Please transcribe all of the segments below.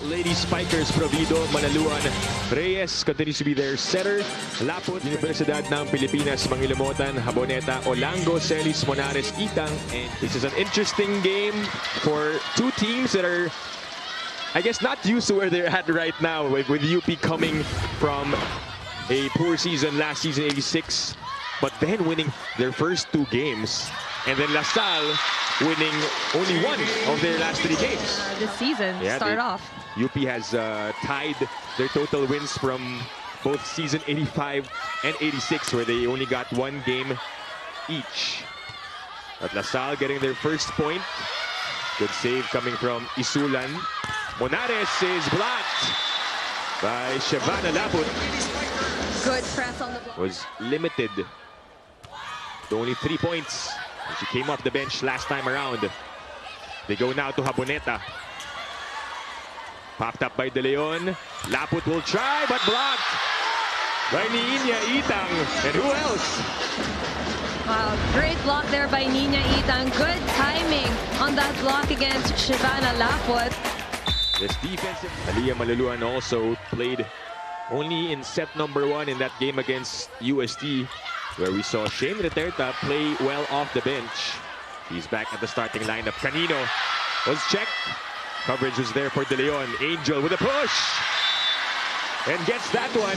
Lady Spikers, Provido, Manaluan, Reyes continues to be their setter. Laput, Universidad ng Pilipinas, Mangilamotan, Haboneta, Olango, Celis, Monares, Itang. And this is an interesting game for two teams that are, I guess, not used to where they're at right now, with UP coming from a poor season last season, 86, but then winning their first two games. And then La Salle winning only one of their last three games. This season, start off. UP has tied their total wins from both season 85 and 86, where they only got one game each. But La Salle getting their first point. Good save coming from Isulan. Monares is blocked by Shavana Laput. Good press on the block. Was limited to only 3 points. She came off the bench last time around. They go now to Haboneta. Popped up by De Leon. Laput will try, but blocked by Niña Itang. And who else? Wow, great block there by Niña Itang. Good timing on that block against Shavana Laput. This defensive. Aliyah Maluluan also played only in set number 1 in that game against UST, where we saw Shane Reterta play well off the bench. He's back at the starting lineup. Canino was checked. Coverage was there for De Leon. Angel with a push. And gets that one.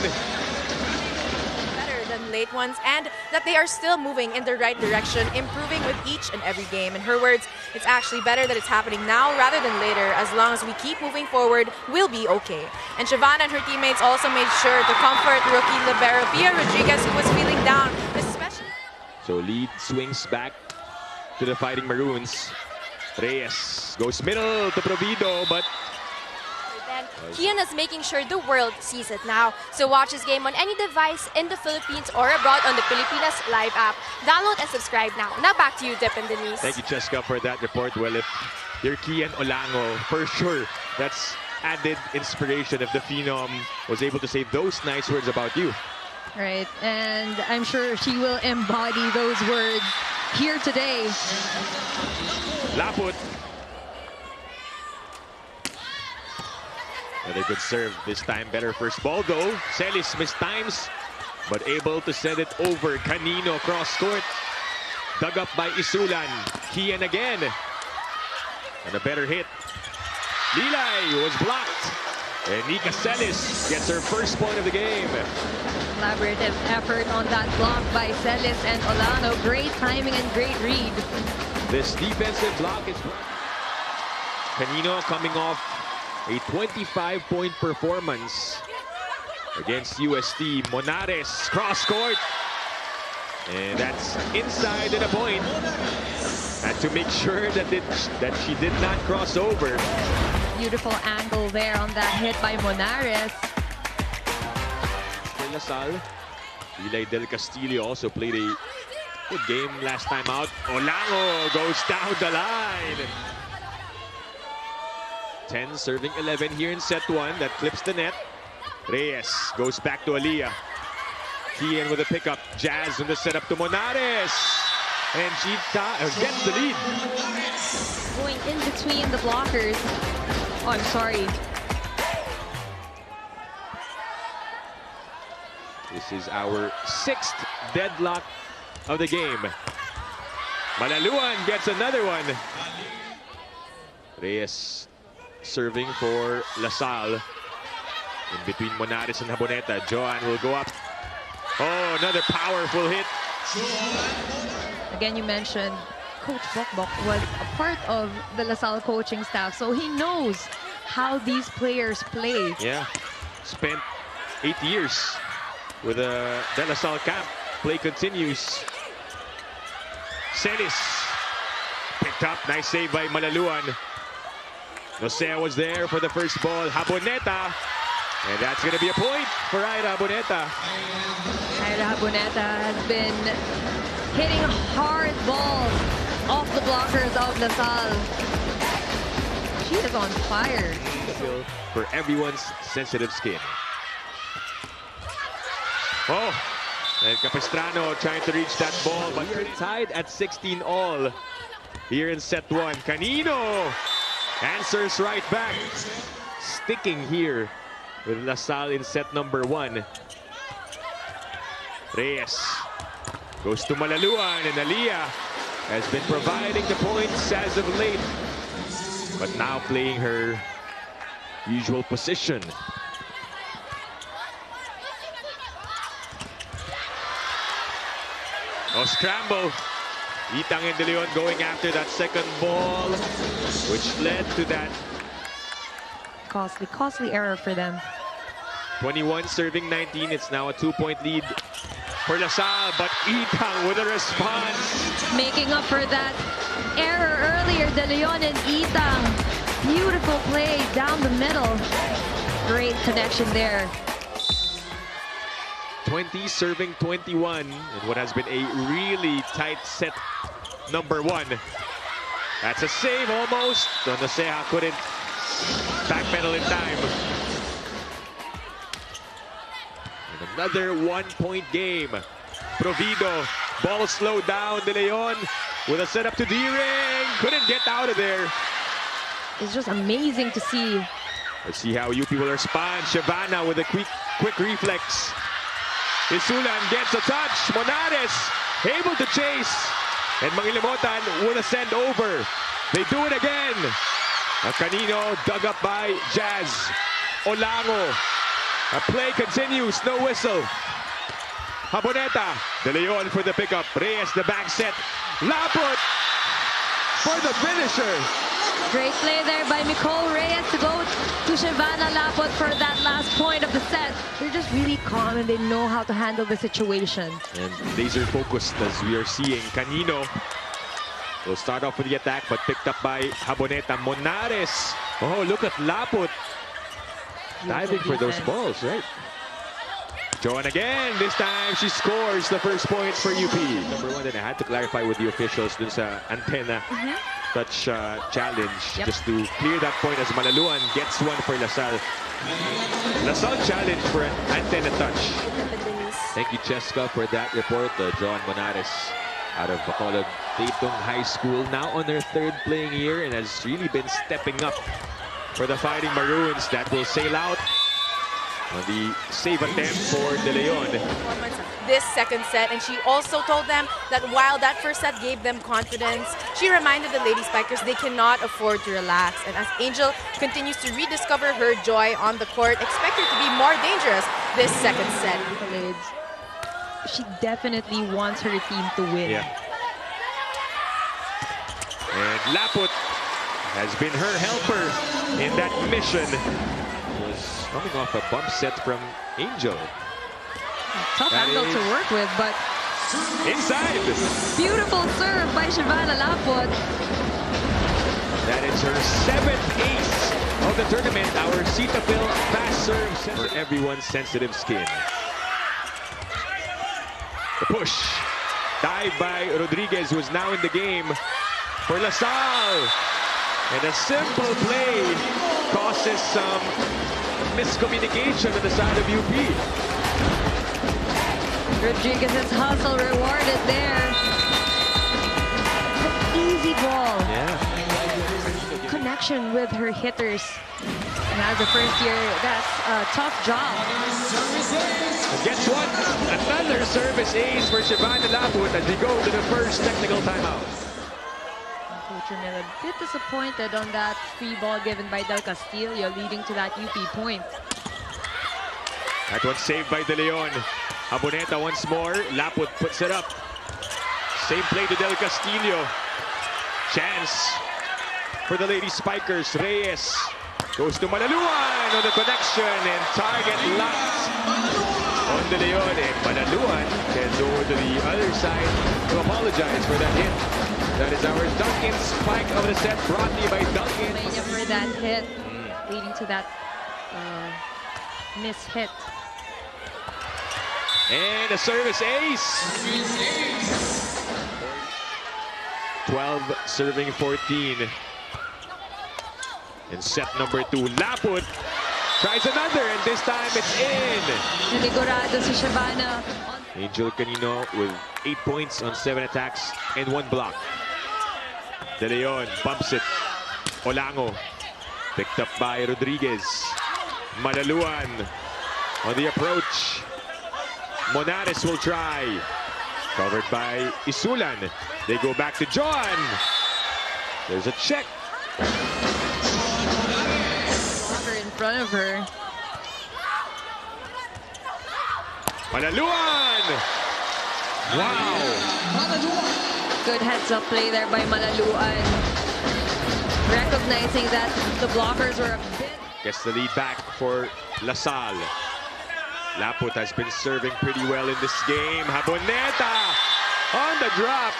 Better than late ones, and that they are still moving in the right direction, improving with each and every game. In her words, it's actually better that it's happening now rather than later. As long as we keep moving forward, we'll be okay. And Shavana and her teammates also made sure to comfort rookie libero Pia Rodriguez, who was feeling down, especially. So lead swings back to the Fighting Maroons. Reyes goes middle to Provido, but then Kian is making sure the world sees it now. So watch this game on any device in the Philippines or abroad on the Pilipinas Live app. Download and subscribe now. Now back to you, Dip and Denise. Thank you, Cheska, for that report. Well, if you're Kian Olango, for sure, that's added inspiration if the Phenom was able to say those nice words about you. Right, and I'm sure she will embody those words here today. Laput. Another good serve. This time better first ball though. Celis mistimes, but able to send it over. Canino cross court. Dug up by Isulan. Kian again. And a better hit. Lilay was blocked. And Nika Celis gets her first point of the game. Collaborative effort on that block by Celis and Olano. Great timing and great read. This defensive block is... Canino coming off a 25-point performance against UST. Monares cross court. And that's inside and a point. Had to make sure that she did not cross over. Beautiful angle there on that hit by Monares. La Salle. Eli Del Castillo also played a good game last time out. Olango goes down the line. 10 serving 11 here in set 1. That clips the net. Reyes goes back to Aliyah. Kian with a pickup. Jazz in the setup to Monares. And she gets the lead. Going in between the blockers. Oh, I'm sorry. This is our 6th deadlock of the game. Manaluan gets another one. Reyes serving for La Salle. In between Monares and Haboneta. Joan will go up. Oh, another powerful hit. Again, you mentioned Coach Bokbok was a part of the La Salle coaching staff, so he knows how these players play. Yeah, spent 8 years with the La Salle camp. Play continues. Celis picked up. Nice save by Manaluan. Nosea was there for the first ball. Haboneta. And that's going to be a point for Ira Haboneta. Ira Haboneta has been hitting hard balls off the blockers of La Salle. She is on fire. For everyone's sensitive skin. Oh, and Capistrano trying to reach that ball, but we're tied at 16 all here in set 1. Canino answers right back. sticking here with LaSalle in set number 1. Reyes goes to Malaluan, and Aliyah has been providing the points as of late, but now playing her usual position. Scramble. Itang and De Leon going after that second ball, which led to that Costly error for them. 21 serving 19. It's now a 2-point lead for LaSalle, but Itang with a response. Making up for that error earlier, De Leon and Itang. Beautiful play down the middle. Great connection there. 20 serving 21 in what has been a really tight set number 1. That's a save almost. Donoseja couldn't backpedal in time. And another 1-point game. Provido, ball slowed down. De Leon with a setup to D-Ring. Couldn't get out of there. It's just amazing to see. Let's see how UP will respond. Shavana with a quick reflex. Isulan gets a touch. Monares able to chase. And Mangilimutan with a send over. They do it again. Canino dug up by Jazz. Olango. A play continues. No whistle. Jaboneta. De Leon for the pickup. Reyes the back set. Lapot for the finisher. Great play there by Nicole Reyes to go to Shavana Lapot for that last point of the set. They're just really calm and they know how to handle the situation. And laser focused as we are seeing. Canino will start off with the attack but picked up by Jaboneta. Monares. Oh, look at Lapot diving for those balls, right? Joan again. This time she scores the first points for UP. Number 1, then I had to clarify with the officials dun sa antenna touch challenge just to clear that point as Malaluan gets one for LaSalle. LaSalle challenge for an antenna touch. Thank you, Cheska, for that report. Joan Monares out of Bacolod Taytong High School, now on her 3rd playing year and has really been stepping up for the Fighting Maroons that will sail out on the save attempt for De Leon. This second set, and she also told them that while that first set gave them confidence, she reminded the Lady Spikers they cannot afford to relax. And as Angel continues to rediscover her joy on the court, expect her to be more dangerous this second set. She definitely wants her team to win. Yeah. And Laput has been her helper in that mission. Was coming off a bump set from Angel. Tough angle to work with, but inside. Beautiful serve by Shavana Lapot. That is her 7th ace of the tournament. Our Cetaphil fast serve for everyone's sensitive skin. The push. Dive by Rodriguez, who is now in the game for LaSalle. And a simple play causes some miscommunication on the side of UP. Rodriguez's hustle rewarded there. An easy ball. Yeah. Connection with her hitters. And as a first year, that's a tough job. Gets one. Another service ace for Shavana Laput as we go to the first technical timeout. Unfortunately, a bit disappointed on that free ball given by Del Castillo, leading to that UP point. That one saved by De Leon. Jaboneta once more. Laput puts it up. Same play to Del Castillo. Chance for the Lady Spikers. Reyes goes to Malaluan on the connection and target locked on De Leon. And Malaluan heads over to the other side to apologize for that hit. That is our Duncan spike of the set, brought to you by Duncan. For that hit, leading to that miss hit. And a service ace. 12 serving 14. In set number 2, Laput tries another, and this time it's in. Sinigurado si Shavana. Angel Canino with 8 points on 7 attacks and 1 block. De Leon bumps it. Olango Picked up by Rodriguez. Manaluan on the approach. Monares will try. Covered by Isulan. They go back to John. There's a check. Blocker in front of her. Manaluan! Wow! Good heads-up play there by Manaluan. Recognizing that the blockers were a bit... Gets the lead back for LaSalle. Laput has been serving pretty well in this game. Haboneta on the drop.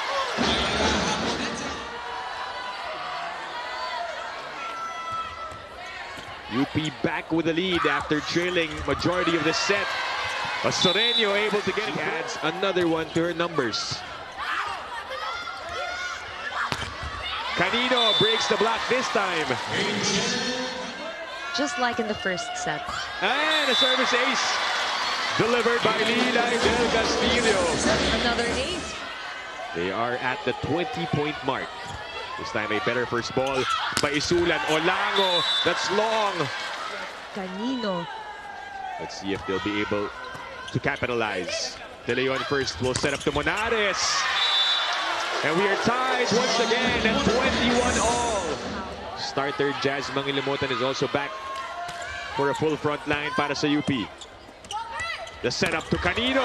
UP back with the lead after trailing majority of the set. Osoreño able to get it. Adds another one to her numbers. Canino breaks the block this time. Just like in the first set. And a service ace delivered by Relive del Castillo. Another ace. They are at the 20-point mark. This time a better first ball by Isulan. Olango, that's long. Canino. Let's see if they'll be able to capitalize. De Leon first will set up to Monares. And we are tied once again at 21-all. Starter Jazz Mangilimutan is also back for a full front line para sa UP. The setup to Canino.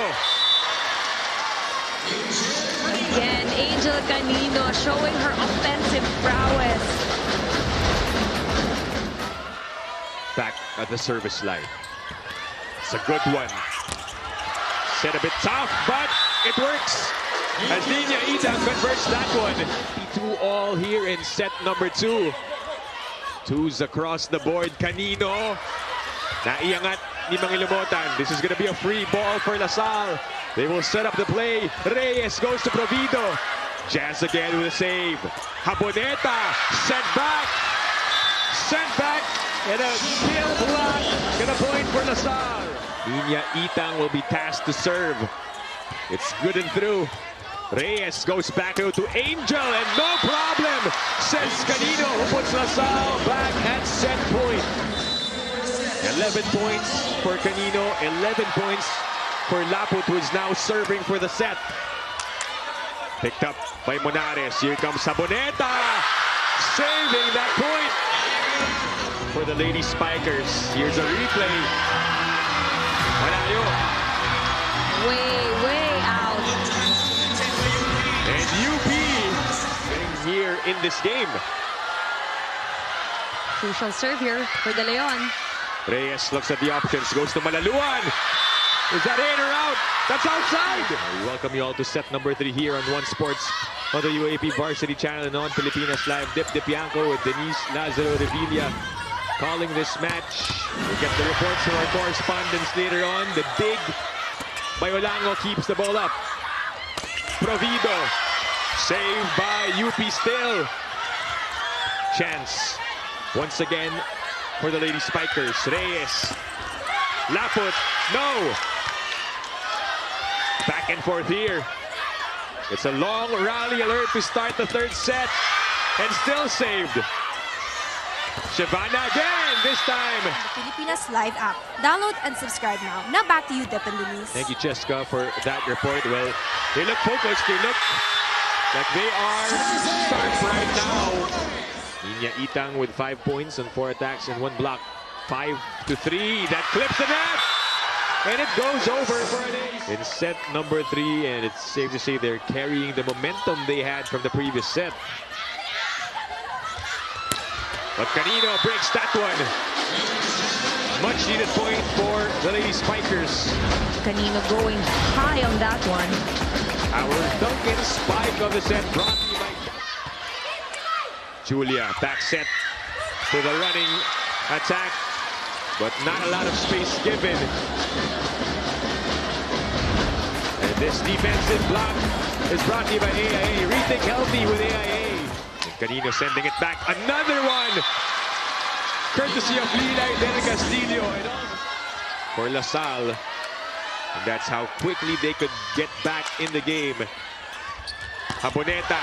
Again, Angel Canino showing her offensive prowess. Back at the service line. It's a good one. Set a bit tough, but it works. As Nina Ita converts that one. 2-all here in set number 2. Twos across the board. Canino. Naiangat ni Mangilimutan. This is going to be a free ball for LaSalle. They will set up the play. Reyes goes to Provido. Jazz again with a save. Haboneta sent back. Sent back. And a kill block. And a point for LaSalle. Nina Itang will be tasked to serve. It's good and through. Reyes goes back out to Angel, and no problem, says Canino, who puts LaSalle back at set point. 11 points for Canino, 11 points for Laput, who is now serving for the set. Picked up by Monares. Here comes Haboneta, saving that point for the Lady Spikers. Here's a replay. Malayo. Way out. And UP getting here in this game. Crucial serve here for De Leon. Reyes looks at the options, goes to Manaluan. Is that in or out? That's outside. We welcome you all to set number 3 here on One Sports on the UAAP Varsity Channel and on Pilipinas Live. Dip Dipianco with Denise Lazaro Revilla calling this match. We'll get the reports from our correspondents later on. The big by Olango keeps the ball up. Provido, saved by UP still. Chance, once again, for the Lady Spikers. Reyes, Laput, no. Back and forth here. It's a long rally alert to start the third set. And still saved. Shivana again, this time. The Pilipinas Live app. Download and subscribe now. Now back to you, Dep and Denise. Thank you, Cheska, for that report. Well, they look focused. They look like they are sharp right now. Nina Itang with 5 points and 4 attacks and 1 block. 5-3. That clips the net. And it goes over for an ace. In set number 3, and it's safe to say they're carrying the momentum they had from the previous set. But Canino breaks that one. Much needed point for the Lady Spikers. Canino going high on that one. Our Duncan spike of the set brought to you by Julia. Back set to the running attack, but not a lot of space given. And this defensive block is brought to you by AIA. Rethink healthy with AIA. Canino sending it back. Another one! Courtesy of Relive del Castillo. For LaSalle. And that's how quickly they could get back in the game. Haboneta.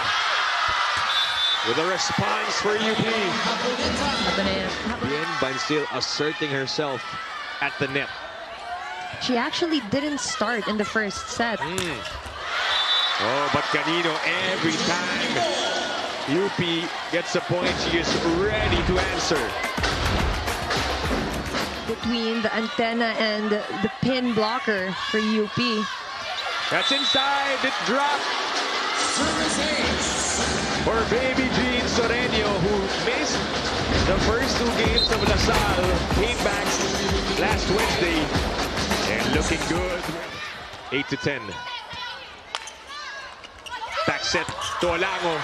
with a response for UP. Haboneta. Bansil asserting herself at the net. She actually didn't start in the first set. Oh, but Canino, every time UP gets a point, she is ready to answer. Between the antenna and the pin blocker for UP. That's inside, it dropped. For Baby Jean Soreño, who missed the first 2 games of LaSalle, came back last Wednesday and looking good. 8-10. Back set to Olango,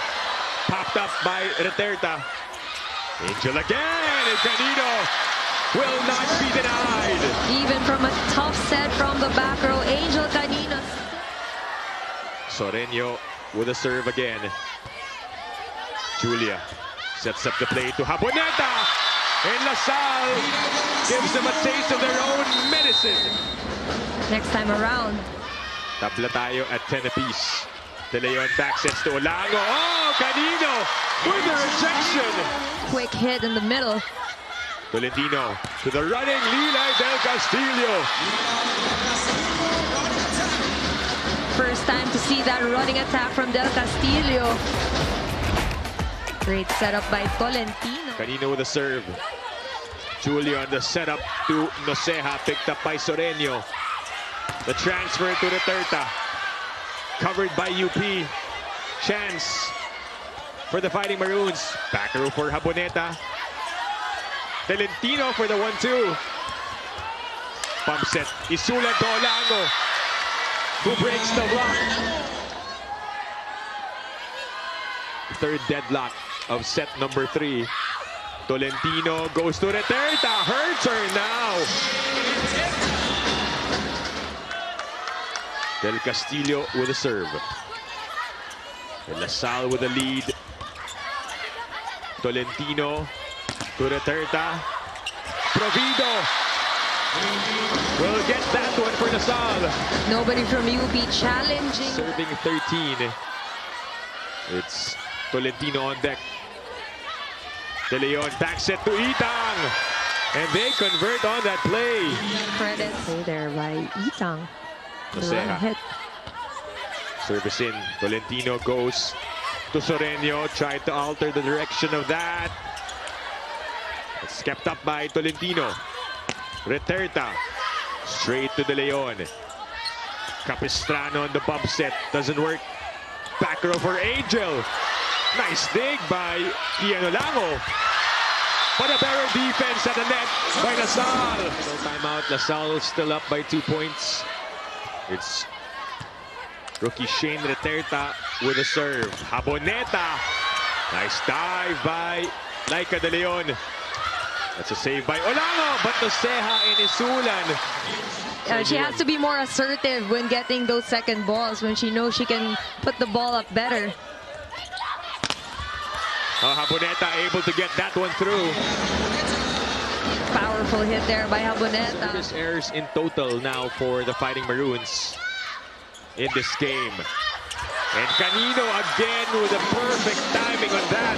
popped up by Reterta. Angel again, and Canino will not be denied. Even from a tough set from the back row, Angel Canino. Soreño with a serve again. Julia sets up the play to Haboneta. And LaSalle gives them a taste of their own medicine. Next time around. Tabla tayo at 10 apiece. De Leon back sets to Olango. Oh, Canino with the rejection. Quick hit in the middle. Tolentino to the running Relive del Castillo. First time to see that running attack from Del Castillo. Great setup by Tolentino. Canino with a serve. Julia on the setup to Noceja, picked up by Soreño. The transfer to Reterta. Covered by UP. Chance for the Fighting Maroons. Back row for Haboneta. Tolentino for the 1-2. Pump set. Isulan to Olango, who breaks the block. Third deadlock of set number 3. Tolentino goes to Reterta. Her turn now. Del Castillo with a serve. And LaSalle with a lead. Tolentino to Reterta. Provido will get that one for LaSalle. Nobody from UP challenging. Serving 13. It's Tolentino on deck. De Leon back set to Itang. And they convert on that play. Credit there by Itang. Noceja. Hit. Service in. Tolentino goes to Soreño. Tried to alter the direction of that. It's kept up by Tolentino. Reterta. Straight to De Leon. Capistrano on the bump set. Doesn't work. Back row for Angel. Nice dig by Ian Olango. But a better defense at the net by LaSalle. No timeout. LaSalle still up by 2 points. It's rookie Shane Reterta with a serve. Haboneta. Nice dive by Laika De Leon. That's a save by Olango, but Noceja and Isulan. She has to be more assertive when getting those second balls, when she knows she can put the ball up better. Haboneta able to get that one through. Powerful hit there by Haboneta. Service errors in total now for the Fighting Maroons in this game. And Canino again with a perfect timing on that.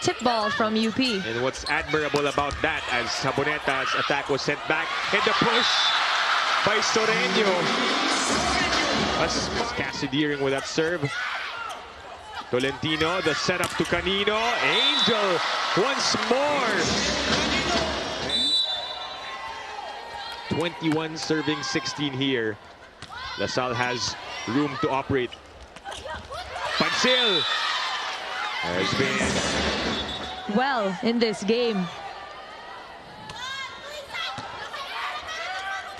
Tip ball from UP. And what's admirable about that, as Haboneta's attack was sent back, and the push by Soreño. As Cassidyring with that serve. Tolentino, the setup to Canino. Angel once more. 21 serving 16 here. LaSalle has room to operate. Bansil has been well in this game.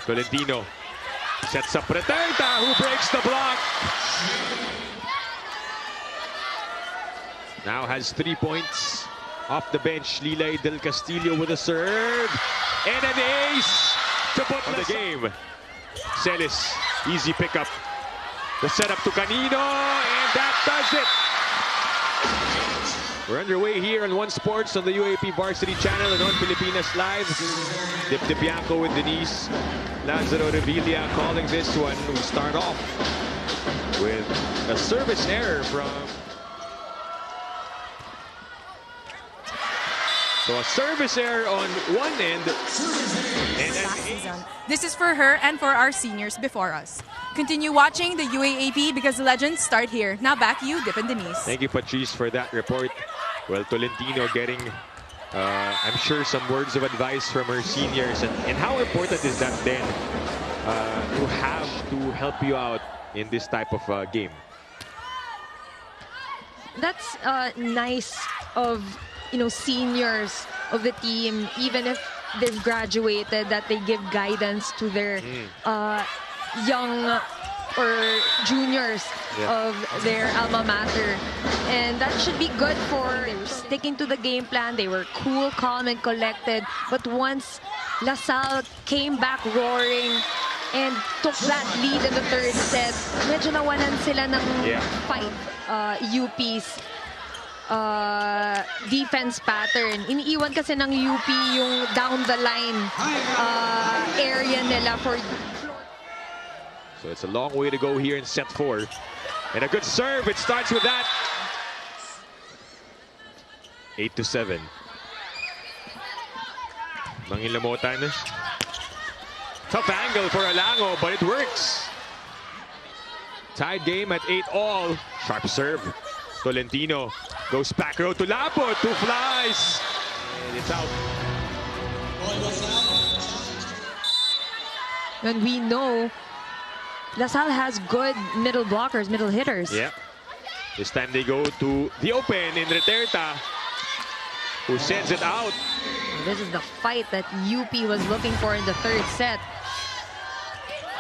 Tolentino sets up Reterta, who breaks the block. Now has 3 points off the bench. Lilay Del Castillo with a serve and an ace to put on the game. Celis, easy pickup. The setup to Canino, and that does it. We're underway here on One Sports on the UAAP Varsity Channel and on Pilipinas Live. Dip de Bianco with Denise Lazaro Revilla calling this one. We start off with a service error from So a service error on one end. And Last season. This is for her and for our seniors before us. Continue watching the UAAP because the legends start here. Now back you, Dip and Denise. Thank you, Patrice, for that report. Well, Tolentino getting, I'm sure, some words of advice from her seniors. And how important is that then to have to help you out in this type of game? That's nice of, seniors of the team, even if they've graduated, that they give guidance to their young or juniors of their alma mater. And that should be good for sticking to the game plan. They were cool, calm, and collected. But once LaSalle came back roaring and took that lead in the third set, medyo nawalan sila ng fight. UP's defense pattern. Iniiwan kasi ng UP yung down the line area nila for. So it's a long way to go here in set 4. And a good serve. It starts with that. 8-7. Mangilamotan. Tough angle for Alango, but it works. Tied game at 8-all. Sharp serve. Tolentino goes back row to Lapot. 2 flies. And it's out. And we know LaSalle has good middle blockers, middle hitters. Yeah. This time they go to the open in Reterta, who sends it out. This is the fight that UP was looking for in the third set.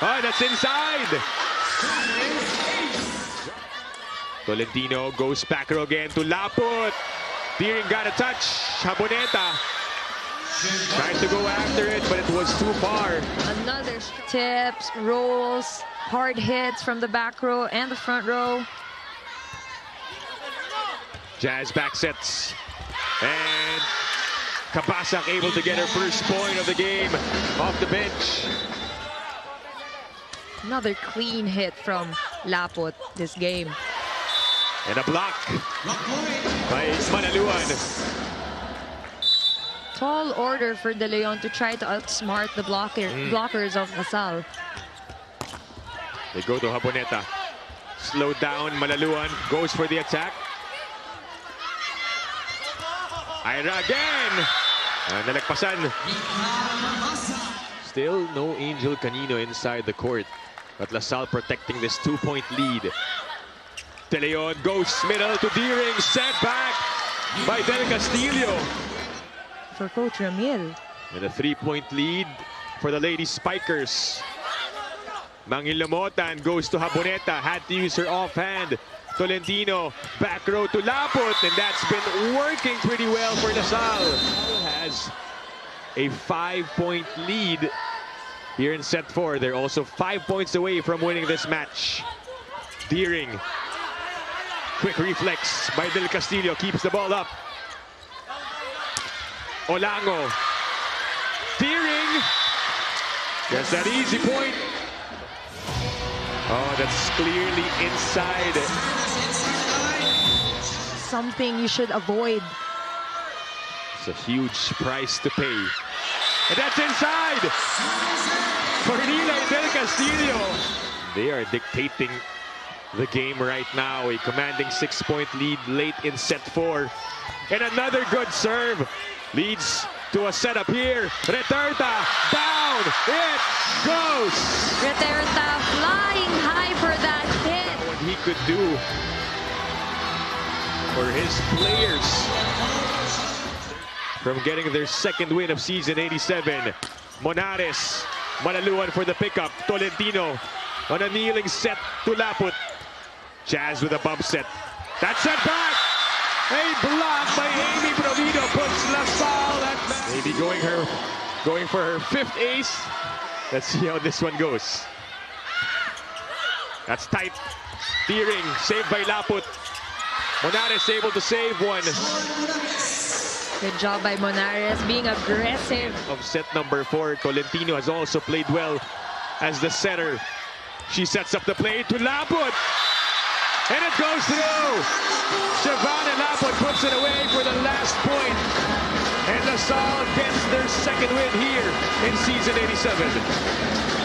Oh, that's inside. Tolentino goes back row again to Laput. Deering got a touch. Haboneta tries to go after it, but it was too far. Another tips, rolls, hard hits from the back row and the front row. Jazz back sets. And Kabasak able to get her first point of the game off the bench. Another clean hit from Lapot this game. And a block by Manaluan. Tall order for De Leon to try to outsmart the blockers of LaSalle. They go to Haboneta. Slowed down, Manaluan goes for the attack. Ira again. Nalagpasan. Still no Angel Canino inside the court. But LaSalle protecting this 2-point lead. De Leon goes middle to Deering. Set back by Del Castillo. For Coach Ramil. And a 3-point lead for the Lady Spikers. Mangilamotan goes to Haboneta. Had to use her offhand. Tolentino back row to Laput. And that's been working pretty well for LaSalle. Has a 5-point lead here in set 4. They're also 5 points away from winning this match. Deering. Quick reflex by Del Castillo. Keeps the ball up. Olango. Deering. Gets that easy point. Oh, that's clearly inside. Something you should avoid. It's a huge price to pay. And that's inside. Cornelia and Del Castillo. They are dictating the game right now. A commanding 6-point lead late in set 4. And another good serve leads to a setup here. Reterta down. It goes. Reterta flying high for that hit. What he could do for his players from getting their second win of season 87. Monares, Manaluan for the pickup. Tolentino on a kneeling set to Laput. Jazz with a bump set. That's set back. A block by Amy Provido puts LaSalle at back. Maybe going for her 5th ace. Let's see how this one goes. That's tight. Deering saved by Laput. Monares able to save one. Good job by Monares being aggressive. Of set number 4, Tolentino has also played well as the setter. She sets up the play to Laput. And it goes through. Shavana Laput puts it away for the last point. And LaSalle gets their second win here in season 87.